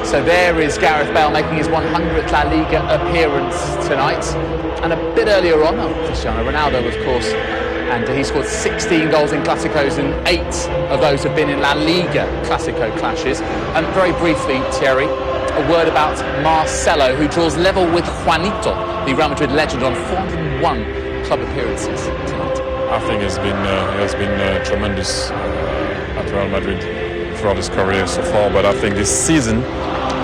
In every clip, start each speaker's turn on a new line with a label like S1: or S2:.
S1: So there is Gareth Bale making his 100th La Liga appearance tonight. And a bit earlier on, Cristiano Ronaldo, of course, and he scored 16 goals in Clásicos, and 8 of those have been in La Liga Clasico clashes. And very briefly, Thierry, a word about Marcelo, who draws level with Juanito, the Real Madrid legend, on 401 club appearances tonight.
S2: I think he has been tremendous at Real Madrid throughout his career so far, but I think this season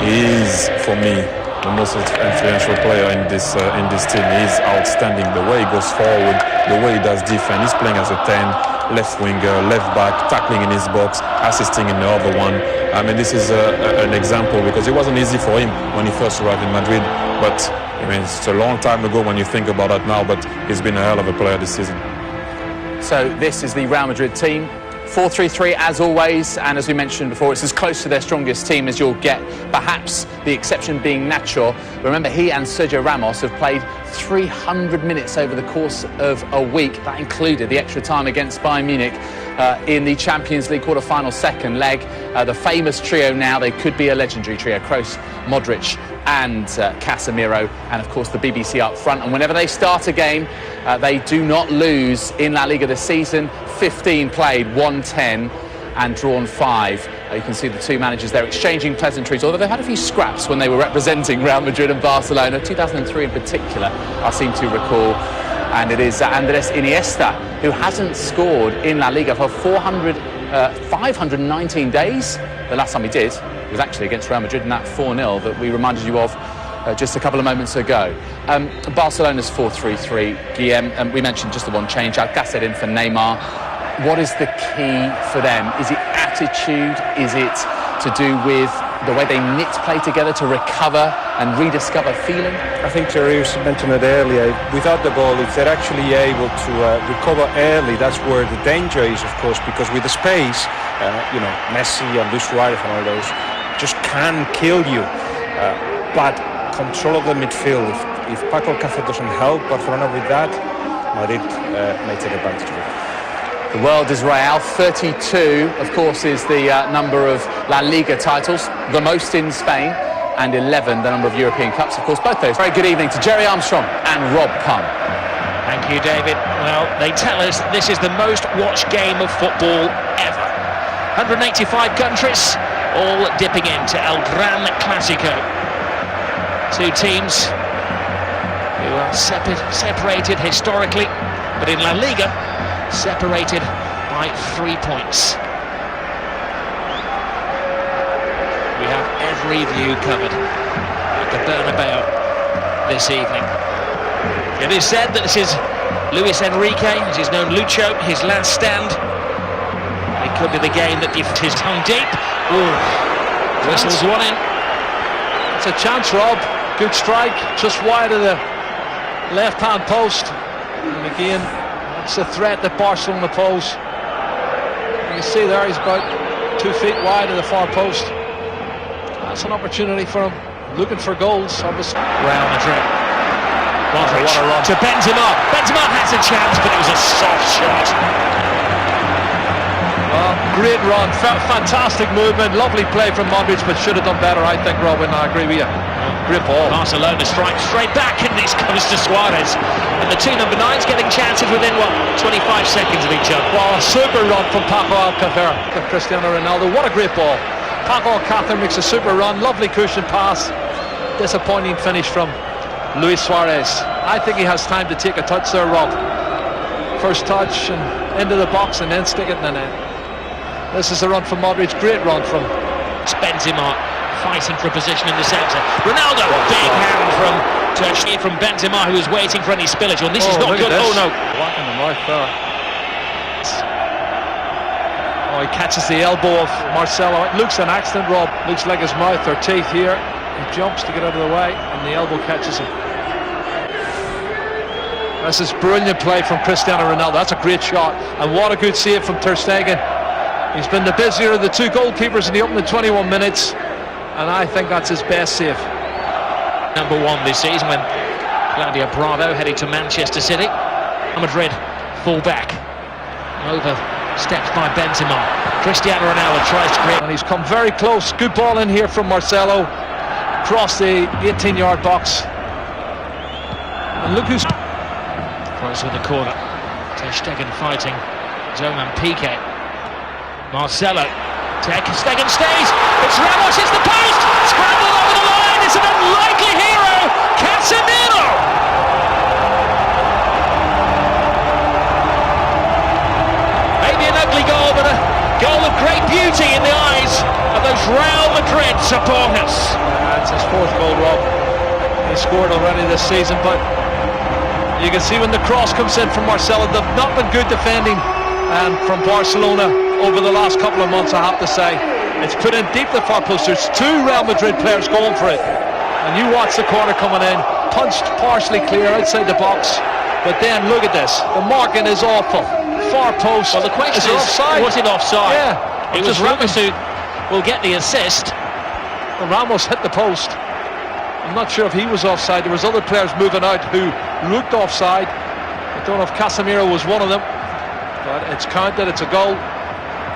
S2: he is, for me, the most influential player in this team. He is outstanding. The way he goes forward, the way he does defense. He's playing as a 10, left winger, left back, tackling in his box, assisting in the other one. I mean, this is an example, because it wasn't easy for him when he first arrived in Madrid. But I mean, it's a long time ago when you think about it now. But he's been a hell of a player this season.
S1: So this is the Real Madrid team. 4-3-3 as always, and as we mentioned before, it's as close to their strongest team as you'll get, perhaps the exception being Nacho. Remember, he and Sergio Ramos have played 300 minutes over the course of a week. That included the extra time against Bayern Munich in the Champions League quarter-final second leg. The famous trio now, they could be a legendary trio: Kroos, Modric and Casemiro, and of course the BBC up front. And whenever they start a game, they do not lose in La Liga this season. 15 played, 1-10 and drawn 5. You can see the two managers there exchanging pleasantries, although they've had a few scraps when they were representing Real Madrid and Barcelona. 2003 in particular, I seem to recall. And it is Andres Iniesta, who hasn't scored in La Liga for 519 days. The last time he did was actually against Real Madrid in that 4-0 that we reminded you of just a couple of moments ago. Barcelona's 4-3-3, Guillem, we mentioned just the one change, Alcácer in for Neymar. What is the key for them? Is it attitude? Is it to do with the way they knit play together to recover and rediscover feeling?
S3: I think Thierry mentioned it earlier. Without the ball, if they're actually able to recover early, that's where the danger is, of course, because with the space, Messi and Luis Suarez and all those just can kill you. But control of the midfield, if Paco Alcácer doesn't help Barcelona with that, Madrid may take advantage of it.
S1: The world is Real. 32, of course, is the number of La Liga titles, the most in Spain, and 11 the number of European Cups, of course, both those. Very good evening to Jerry Armstrong and Rob Pun.
S4: Thank you, David. Well, they tell us this is the most watched game of football ever. 185 countries, all dipping into El Gran Clasico. Two teams who are separated historically, but in La Liga, separated by 3 points. We have every view covered at the Bernabeu this evening. It is said that this is Luis Enrique, as he's known Lucho, his last stand. It could be the game that dipped his tongue deep. Ooh, whistles one in.
S5: It's a chance, Rob. Good strike, just wide of the left-hand post. And again, it's a threat that Barcelona pose. You can see there he's about 2 feet wide of the far post. That's an opportunity for him, looking for goals, obviously.
S4: Real Madrid. Modric to Benzema. Benzema has a chance, but it was a soft shot.
S5: Well, great run, fantastic movement, lovely play from Madrid, but should have done better, I think, Robin. I agree with you. Great ball.
S4: Barcelona strikes straight back, and this comes to Suarez. And the two number 9s getting chances within, 25 seconds of each other.
S5: Well, a super run from Paco Alcácer, Cristiano Ronaldo. What a great ball. Paco Alcácer makes a super run, lovely cushion pass. Disappointing finish from Luis Suarez. I think he has time to take a touch there, Rob. First touch and into the box and then stick it in the net. This is a run from Modric, great run from
S4: Benzema, fighting for a position in the centre. Ronaldo, big hand from Turkey, from Benzema, who was waiting for any spillage. Well, this is not good. Oh no!
S5: Whack in the mouth there. Oh, he catches the elbow of Marcelo. It looks an accident, Rob. Looks like his mouth or teeth here. He jumps to get out of the way, and the elbow catches him. This is brilliant play from Cristiano Ronaldo. That's a great shot, and what a good save from Ter Stegen. He's been the busier of the two goalkeepers in the opening 21 minutes, and I think that's his best save.
S4: Number 1 this season when Claudio Bravo headed to Manchester City. Madrid full back over Steps by Benzema. Cristiano Ronaldo tries to create.
S5: And he's come very close. Good ball in here from Marcelo. Across the 18-yard box. And look who's...
S4: Close with the corner. Ter Stegen fighting. Zoman Piqué. Marcelo. Ter Stegen stays. It's Ramos, it's the post! Scrambled over the line. It's an unlikely hero. Casemiro! Maybe an ugly goal, but a goal of great beauty in the eyes of those Real Madrid supporters.
S5: That's his fourth goal, Rob. He scored already this season, but you can see when the cross comes in from Marcelo, they've not been good defending from Barcelona over the last couple of months, I have to say. It's put in deep the far post. There's two Real Madrid players going for it. And you watch the corner coming in, punched partially clear outside the box. But then look at this. The marking is awful. Far post.
S4: Well, the question is,
S5: offside?
S4: was it offside?
S5: Yeah.
S4: It was Ramos who will get the assist.
S5: Well, Ramos hit the post. I'm not sure if he was offside. There was other players moving out who looked offside. I don't know if Casemiro was one of them. But it's counted, it's a goal.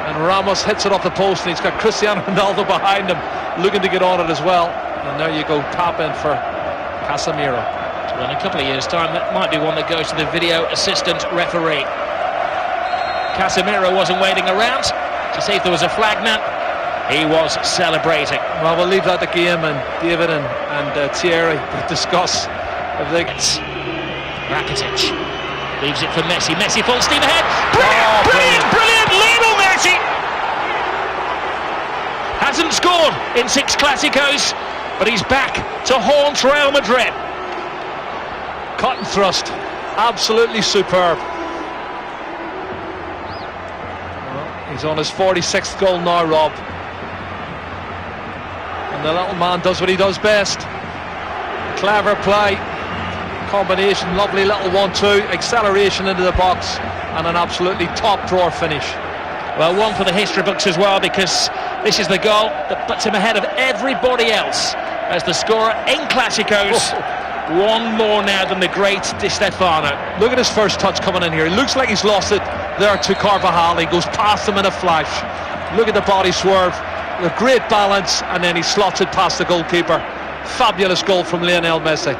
S5: And Ramos hits it off the post, and he's got Cristiano Ronaldo behind him looking to get on it as well. And there you go, tap in for Casemiro.
S4: Well, in a couple of years' time, that might be one that goes to the video assistant referee. Casemiro wasn't waiting around to see if there was a flag man. He was celebrating.
S5: Well, we'll leave that to Guillaume and David and Thierry to discuss everything.
S4: Rakitic leaves it for Messi. Messi full steam ahead. Brilliant! Lionel Messi hasn't scored in 6 Clásicos, but he's back to haunt Real Madrid.
S5: Cut and thrust, absolutely superb. Well, he's on his 46th goal now, Rob. And the little man does what he does best. Clever play, combination, lovely little 1-2, acceleration into the box, and an absolutely top drawer finish.
S4: Well, one for the history books as well, because this is the goal that puts him ahead of everybody else as the scorer in Clásicos. One more now than the great Di Stefano.
S5: Look at his first touch coming in here. He looks like he's lost it there to Carvajal. He goes past him in a flash. Look at the body swerve, the great balance, and then he slots it past the goalkeeper. Fabulous goal from Lionel Messi.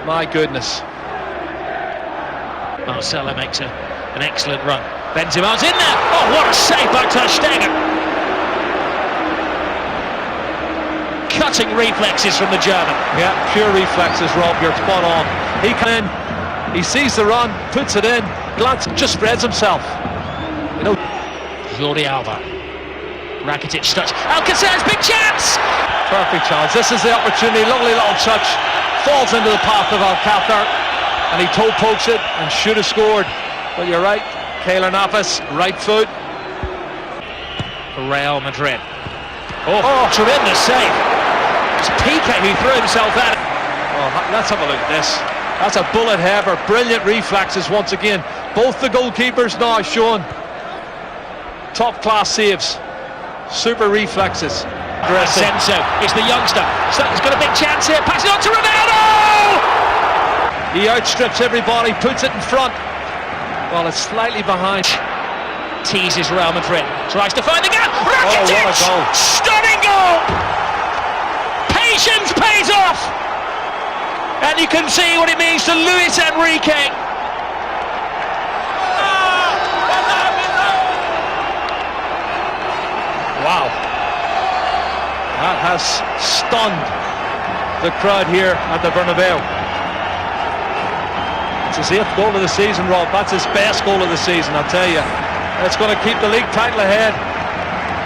S5: My goodness.
S4: Marcelo makes an excellent run. Benzema's in there. Oh, what a save by Ter Stegen. Cutting reflexes from the German.
S5: Yeah, pure reflexes, Rob. You're spot on. He can in, he sees the run, puts it in, glance, just spreads himself. You know.
S4: Jordi Alba. Rakitic touch. Alcacer's big chance.
S5: Perfect chance. This is the opportunity. Lovely little touch. Falls into the path of Alcácer, and he toe pokes it and should have scored. But you're right, Keylor Navas, right foot.
S4: Real Madrid. Oh, tremendous save. It's Piqué who threw himself at it.
S5: Oh, let's have a look at this. That's a bullet header. Brilliant reflexes once again. Both the goalkeepers now showing top class saves. Super reflexes.
S4: Asensio is the youngster. So he's got a big chance here. Pass it on to Ronaldo!
S5: He outstrips everybody, puts it in front. Well, it's slightly behind.
S4: Teases Real Madrid. Tries to find the gap. Rakitic!
S5: Oh, what a goal.
S4: Stunning goal! Patience pays off! And you can see what it means to Luis Enrique.
S5: Wow. That has stunned the crowd here at the Bernabeu. It's his 8th goal of the season, Rob. That's his best goal of the season, I'll tell you. It's going to keep the league title ahead.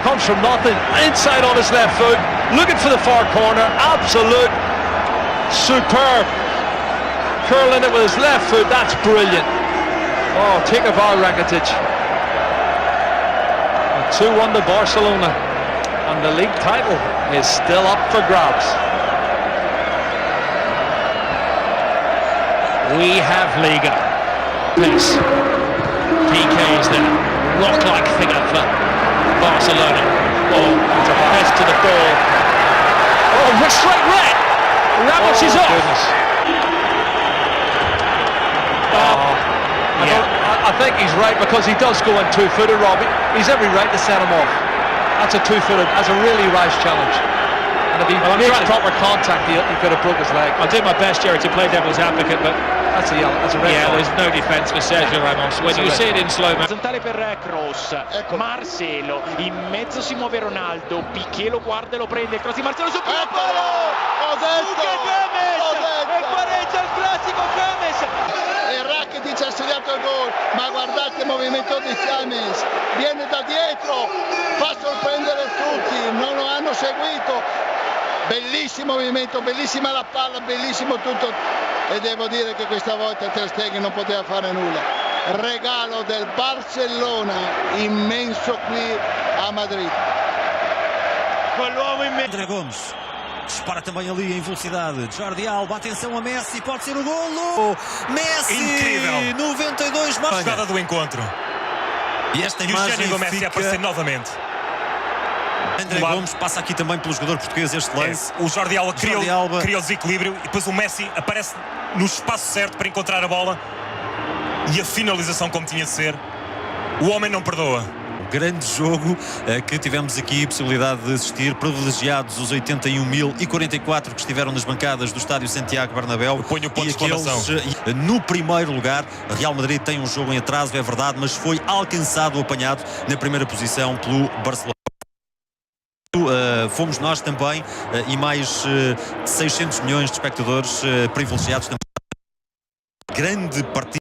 S5: Comes from nothing, inside on his left foot, looking for the far corner. Absolute superb. Curling it with his left foot, that's brilliant. Oh, take a bow, Rakitic. 2-1 to Barcelona, and the league title is still up for grabs.
S4: We have Liga. Pace. Piqué is there. Rock-like figure for Barcelona. Oh, it's a pass to the ball. Oh, straight red. Ramos is off.
S5: Goodness. I think he's right because he does go in two-footed, Rob. He's every right to set him off. That's a two-footed, that's a really rash challenge. And if he makes proper contact, he could have broke his leg.
S4: I'll do my best, Jerry, to play devil's advocate, but
S5: that's a yellow. That's a red
S4: yeah,
S5: card.
S4: there's no defence for Sergio Ramos. When you see it in slow mo.
S6: Orizzontale per Kroos, Marcelo, in mezzo si muove Ronaldo, Piqué lo guarda e lo prende, il cross di Marcelo su Piccolo!
S7: Ho detto!
S6: E pareggia il classico James!
S7: E Rakitic ha segnato il gol, ma guardate il movimento di James, viene da dietro, fa sorprendere tutti, non lo hanno seguito. Bellissimo movimento, bellissima la palla, bellissimo tutto, e devo dire che questa volta Ter Stegen non poteva fare nulla. Regalo del Barcelona immenso qui a Madrid.
S6: Con l'uomo in mezzo.
S8: André Gomes dispara também ali em velocidade. Jordi Alba, atenção a Messi, pode ser o golo. Messi,
S9: incrível.
S8: 92
S9: A jogada do encontro.
S8: E esta
S9: E o
S8: imagem
S9: gênio do Messi a aparecer novamente.
S8: André Gomes passa aqui também pelo jogador português este lance.
S9: O Jordi Alba
S8: Jordi Alba
S9: cria o desequilíbrio e depois o Messi aparece no espaço certo para encontrar a bola e a finalização como tinha de ser. O homem não perdoa.
S8: Grande jogo que tivemos aqui possibilidade de assistir, privilegiados os 81.044 que estiveram nas bancadas do estádio Santiago Bernabéu.
S9: Ponho o ponto
S8: e
S9: de exclamação.
S8: No primeiro lugar, Real Madrid tem um jogo em atraso, é verdade, mas foi alcançado, apanhado na primeira posição pelo Barcelona. Fomos nós também e mais de 600 milhões de espectadores privilegiados também. Grande partida.